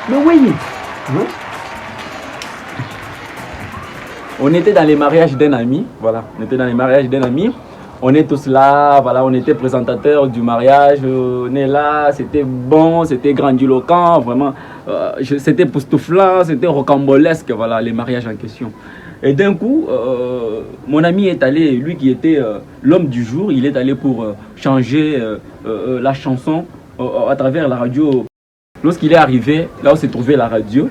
Mais oui, hein? On était dans les mariages d'un ami, voilà, on était dans les mariages d'un ami. On est tous là, voilà, on était présentateurs du mariage, on est là, c'était bon, c'était grandiloquent, vraiment, c'était époustouflant, c'était rocambolesque, voilà, les mariages en question. Et d'un coup, mon ami est allé, lui qui était l'homme du jour, il est allé pour changer la chanson à travers la radio. Lorsqu'il est arrivé, là où se trouvait la radio,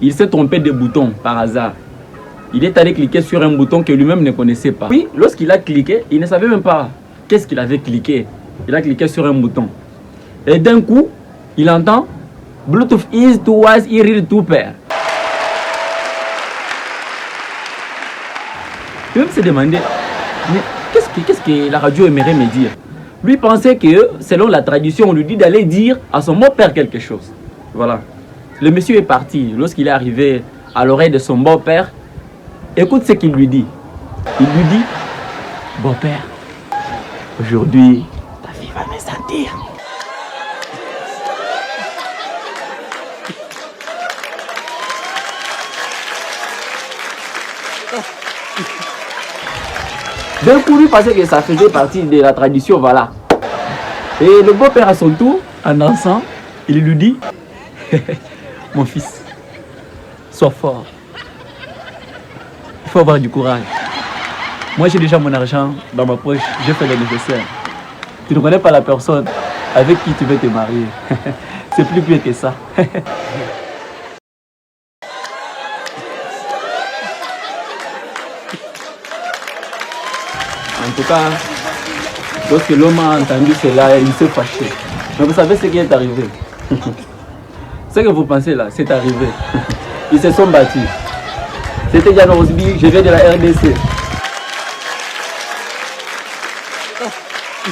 il s'est trompé de bouton par hasard. Il est allé cliquer sur un bouton que lui-même ne connaissait pas. Puis, lorsqu'il a cliqué, il ne savait même pas qu'est-ce qu'il avait cliqué. Il a cliqué sur un bouton. Et d'un coup, il entend Bluetooth is too wise, irril to pair. Il même s'est demandé, mais qu'est-ce que la radio aimerait me dire? Lui pensait que, selon la tradition, on lui dit d'aller dire à son beau-père quelque chose. Voilà. Le monsieur est parti. Lorsqu'il est arrivé à l'oreille de son beau-père, écoute ce qu'il lui dit. Il lui dit, beau-père, aujourd'hui, ta fille va me sentir. D'un coup, lui pensait que ça faisait partie de la tradition, voilà. Et le beau-père à son tour, en dansant, il lui dit, mon fils, sois fort. Il faut avoir du courage. Moi, j'ai déjà mon argent dans ma poche, j'ai fait le nécessaire. Tu ne connais pas la personne avec qui tu veux te marier. C'est plus pire que ça. En tout cas, lorsque l'homme a entendu cela, il s'est fâché. Mais vous savez ce qui est arrivé? Ce que vous pensez là, c'est arrivé. Ils se sont battus. C'était Diano Rosby, je viens de la RDC.